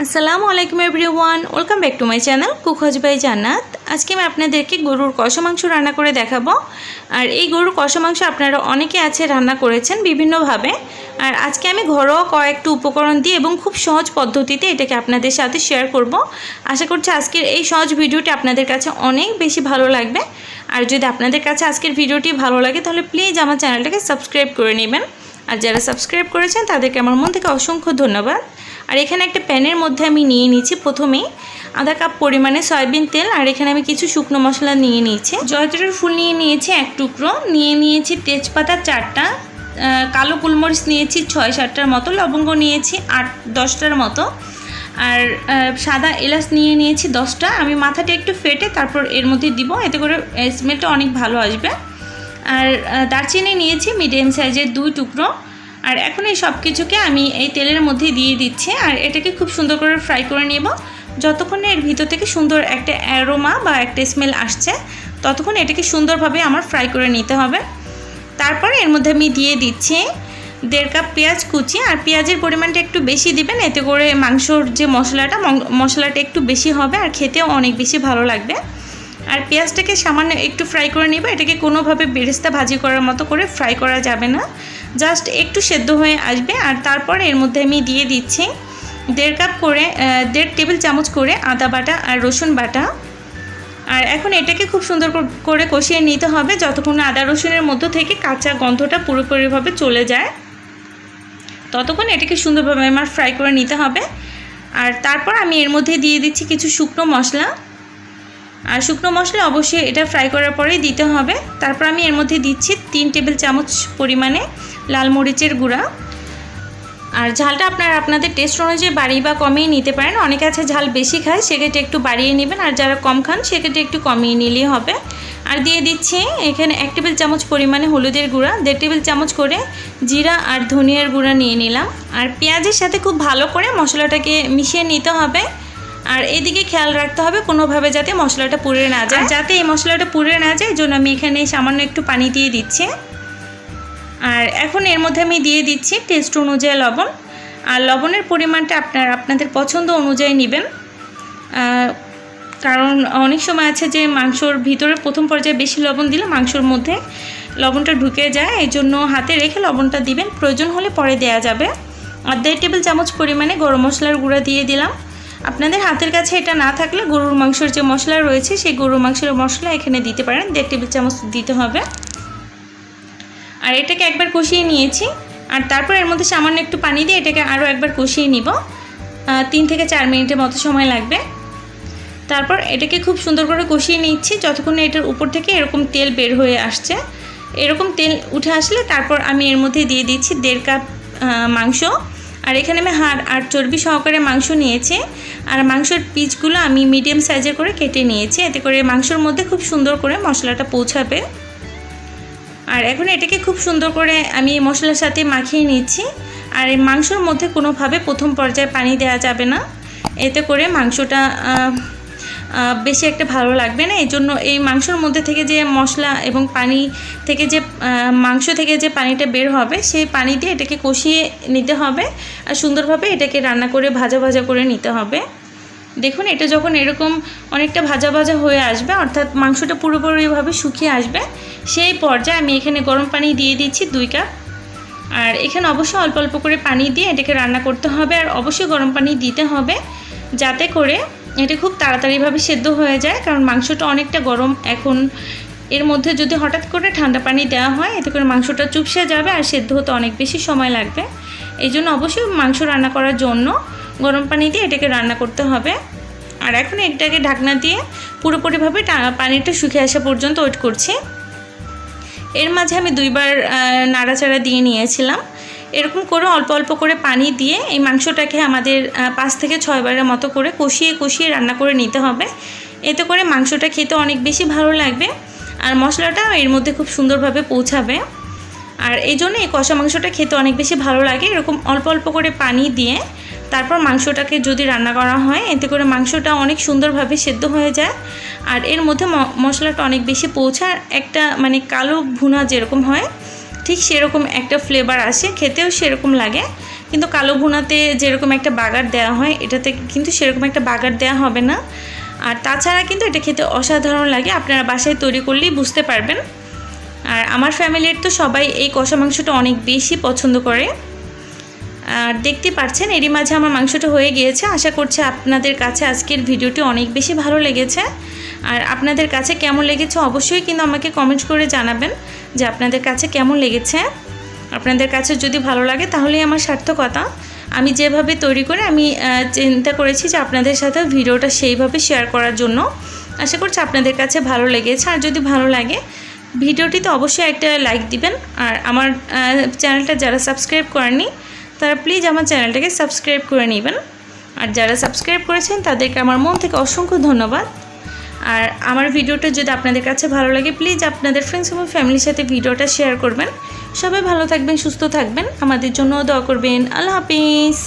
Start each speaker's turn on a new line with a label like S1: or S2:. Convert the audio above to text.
S1: আসসালামু আলাইকুম everyone, welcome back to my channel cook by Jannat. আজকে আমি আপনাদেরকে গরুর কষা মাংস রান্না করে দেখাবো। আর এই গরুর কষা মাংস আপনারা অনেকে আছে রান্না করেছেন বিভিন্নভাবে। আর আজকে আমি ঘরোয়া কয়েকটা উপকরণ দিয়ে এবং খুব সহজ পদ্ধতিতে এটাকে আপনাদের সাথে শেয়ার করব। আশা করছি আজকের এই সহজ ভিডিওটি আপনাদের কাছে অনেক বেশি ভালো লাগবে। আর যদি আপনাদের কাছে আজকের ভিডিওটি ভালো লাগে তাহলে প্লিজ আমার চ্যানেলটাকে সাবস্ক্রাইব করে নেবেন। আর যারা সাবস্ক্রাইব করেছেন তাদেরকে আমার মন থেকে অসংখ্য ধন্যবাদ। আর এখানে একটা প্যানের মধ্যে আমি নিয়ে নিয়েছি প্রথমেই আধা কাপ পরিমাণে সয়াবিন তেল। আর এখানে আমি কিছু শুকনো মশলা নিয়ে নিয়েছি। জয়ত্রীর ফুল নিয়ে নিয়েছি এক টুকরো, নিয়ে নিয়েছি তেজপাতা 4টা, কালো গোলমরিচ নিয়েছি 6-7টার মতো, লবঙ্গ নিয়েছি 8-10টার মতো, আর সাদা এলাচ নিয়ে নিয়েছি 10টা। আমি মাথাটা একটু ফেটে তারপর এর মধ্যে দিব, এতে করে স্মেলটা অনেক ভালো আসবে। আর দারচিনি নিয়েছি মিডিয়াম সাইজের 2 টুকরো। আর এখন এই সব কিছুকে আমি এই তেলের মধ্যে দিয়ে দিচ্ছি। আর এটাকে খুব সুন্দর করে ফ্রাই করে নেব। যতক্ষণ এর ভিতর থেকে সুন্দর একটা অ্যারোমা বা একটা স্মেল আসছে ততক্ষণ এটাকে সুন্দরভাবে আমার ফ্রাই করে নিতে হবে। তারপরে এর মধ্যে আমি দিয়ে দিচ্ছি 1.5 কাপ পেঁয়াজ কুচি। আর পেঁয়াজের পরিমাণটা একটু বেশি দিবেন, এতে করে মাংসর যে মশলাটা একটু বেশি হবে আর খেতেও অনেক বেশি ভালো লাগবে। আর পেঁয়াজটাকে সামান্য একটু ফ্রাই করে নেব। এটাকে কোনোভাবে বেরেস্তা ভাজি করার মতো করে ফ্রাই করা যাবে না, জাস্ট একটু সেদ্ধ হয়ে আসবে। আর তারপরে এর মধ্যে আমি দিয়ে দিচ্ছি 1.5 টেবিল চামচ করে আদা বাটা আর রসুন বাটা। আর এখন এটাকে খুব সুন্দর করে কষিয়ে নিতে হবে যতক্ষণ আদা রসুনের মধ্য থেকে কাঁচা গন্ধটা পুরোপুরিভাবে চলে যায়, ততক্ষণ এটাকে সুন্দরভাবে আমার ফ্রাই করে নিতে হবে। আর তারপর আমি এর মধ্যে দিয়ে দিচ্ছি কিছু শুকনো মশলা। আর শুকনো মশলা অবশ্যই এটা ফ্রাই করার পরেই দিতে হবে। তারপর আমি এর মধ্যে দিচ্ছি 3 টেবিল চামচ পরিমাণে লাল মরিচের গুঁড়া। আর ঝালটা আপনাদের টেস্ট অনুযায়ী বাড়িয়ে বা কমিয়ে নিতে পারেন। অনেকে আছে ঝাল বেশি খায়, সেক্ষেত্রে একটু বাড়িয়ে নেবেন, আর যারা কম খান সেক্ষেত্রে একটু কমিয়ে নিলেই হবে। আর দিয়ে দিচ্ছি এখানে 1 টেবিল চামচ পরিমাণে হলুদের গুঁড়া, 1.5 টেবিল চামচ করে জিরা আর ধনিয়ার গুঁড়া নিয়ে নিলাম। আর পেঁয়াজের সাথে খুব ভালো করে মশলাটাকে মিশিয়ে নিতে হবে। আর এদিকে খেয়াল রাখতে হবে কোনোভাবে যাতে মশলাটা পুড়ে না যায়। যাতে এই মশলাটা পুড়ে না যায় জন্য আমি এখানে সামান্য একটু পানি দিয়ে দিচ্ছি। আর এখন এর মধ্যে আমি দিয়ে দিচ্ছি টেস্ট অনুযায়ী লবণ। আর লবণের পরিমাণটা আপনাদের পছন্দ অনুযায়ী নেবেন, কারণ অনেক সময় আছে যে মাংসর ভিতরে প্রথম পর্যায়ে বেশি লবণ দিলে মাংসর মধ্যে লবণটা ঢুকে যায়, এই জন্য হাতে রেখে লবণটা দিবেন, প্রয়োজন হলে পরে দেওয়া যাবে। আর 1.5 টেবিল চামচ পরিমাণে গরম মশলার গুঁড়া দিয়ে দিলাম। আপনাদের হাতের কাছে এটা না থাকলে গরুর মাংসের যে মশলা রয়েছে সেই গরুর মাংসের মশলা এখানে দিতে পারেন, 1.5 টেবিল চামচ দিতে হবে। আর এটাকে একবার কষিয়ে নিয়েছি। আর তারপর এর মধ্যে সামান্য একটু পানি দিয়ে এটাকে আরও একবার কষিয়ে নিব, 3 থেকে 4 মিনিটের মতো সময় লাগবে। তারপর এটাকে খুব সুন্দর করে কষিয়ে নিচ্ছি যতক্ষণ এটার উপর থেকে এরকম তেল বের হয়ে আসছে। এরকম তেল উঠে আসলে তারপর আমি এর মধ্যে দিয়ে দিচ্ছি 1.5 কাপ মাংস। আর এখানে আমি হাড় আর চর্বি সহকারে মাংস নিয়েছি। আর মাংসের পিসগুলো আমি মিডিয়াম সাইজের করে কেটে নিয়েছি, এতে করে মাংসের মধ্যে খুব সুন্দর করে মশলাটা পৌঁছাবে। আর এখন এটাকে খুব সুন্দর করে আমি মশলার সাথে মাখিয়ে নিচ্ছি। আর এই মাংসর মধ্যে কোনোভাবে প্রথম পর্যায়ে পানি দেওয়া যাবে না, এতে করে মাংসটা বেশি একটা ভালো লাগবে না। এই জন্য এই মাংসর মধ্যে থেকে যে মশলা এবং পানি থেকে যে মাংস থেকে যে পানিটা বের হবে সেই পানি দিয়ে এটাকে কষিয়ে নিতে হবে। আর সুন্দরভাবে এটাকে রান্না করে ভাজা ভাজা করে নিতে হবে। দেখুন এটা যখন এরকম অনেকটা ভাজা ভাজা হয়ে আসবে, অর্থাৎ মাংসটা পুরোপুরিভাবে শুকিয়ে আসবে, সেই পর্যায়ে আমি এখানে গরম পানি দিয়ে দিচ্ছি 2 কাপ। আর এখানে অবশ্যই অল্প অল্প করে পানি দিয়ে এটাকে রান্না করতে হবে। আর অবশ্যই গরম পানি দিতে হবে যাতে করে এটা খুব তাড়াতাড়িভাবে সেদ্ধ হয়ে যায়, কারণ মাংসটা অনেকটা গরম। এখন এর মধ্যে যদি হঠাৎ করে ঠান্ডা পানি দেওয়া হয় এতে করে মাংসটা চুপসে যাবে আর সেদ্ধ হতে অনেক বেশি সময় লাগবে। এই জন্য অবশ্যই মাংস রান্না করার জন্য গরম পানি দিয়ে এটাকে রান্না করতে হবে। আর এখন এটাকে ঢাকনা দিয়ে পুরোপুরিভাবে পানিটা শুকিয়ে আসা পর্যন্ত ওয়েট করছি। এর মাঝে আমি 2 বার নাড়াচাড়া দিয়ে নিয়েছিলাম। এরকম করে অল্প অল্প করে পানি দিয়ে এই মাংসটাকে আমাদের 5 থেকে 6 বারের মতো করে কষিয়ে কষিয়ে রান্না করে নিতে হবে, এতে করে মাংসটা খেতে অনেক বেশি ভালো লাগবে আর মশলাটা এর মধ্যে খুব সুন্দরভাবে পৌঁছাবে। আর এই জন্য এই কষা মাংসটা খেতে অনেক বেশি ভালো লাগে। এরকম অল্প অল্প করে পানি দিয়ে তারপর মাংসটাকে যদি রান্না করা হয় এতে করে মাংসটা অনেক সুন্দরভাবে সেদ্ধ হয়ে যায়। আর এর মধ্যে মশলাটা অনেক বেশি পৌঁছায়, একটা মানে কালো ভুনা যেরকম হয় ঠিক সেরকম একটা ফ্লেভার আসে, খেতেও সেরকম লাগে। কিন্তু কালো ভুনাতে যেরকম একটা বাগার দেওয়া হয় এটাতে কিন্তু সেরকম একটা বাগার দেওয়া হবে না। আর তাছাড়া কিন্তু এটা খেতে অসাধারণ লাগে, আপনারা বাসায় তৈরি করলেই বুঝতে পারবেন। আর আমার ফ্যামিলির তো সবাই এই কষা মাংসটা অনেক বেশি পছন্দ করে। আর দেখতে পাচ্ছেন এরই মাঝে আমার মাংসটা হয়ে গিয়েছে। আশা করছি আপনাদের কাছে আজকের ভিডিওটি অনেক বেশি ভালো লেগেছে। আর আপনাদের কাছে কেমন লেগেছে অবশ্যই কিন্তু আমাকে কমেন্ট করে জানাবেন যে আপনাদের কাছে কেমন লেগেছে। আপনাদের কাছে যদি ভালো লাগে তাহলেই আমার সার্থকতা। আমি যেভাবে তৈরি করে আমি চিন্তা করেছি যে আপনাদের সাথে ভিডিওটা সেইভাবে শেয়ার করার জন্য। আশা করছি আপনাদের কাছে ভালো লেগেছে। আর যদি ভালো লাগে ভিডিওটিতে অবশ্যই একটা লাইক দিবেন। আর আমার চ্যানেলটা যারা সাবস্ক্রাইব করেননি তারা প্লিজ আমার চ্যানেলটাকে সাবস্ক্রাইব করে নেবেন। আর যারা সাবস্ক্রাইব করেছেন তাদেরকে আমার মন থেকে অসংখ্য ধন্যবাদ। আর আমার ভিডিওটা যদি আপনাদের কাছে ভালো লাগে প্লিজ আপনাদের ফ্রেন্ডস এবং ফ্যামিলির সাথে ভিডিওটা শেয়ার করবেন। সবাই ভালো থাকবেন, সুস্থ থাকবেন, আমাদের জন্য দোয়া করবেন। আল্লাহ হাফিজ।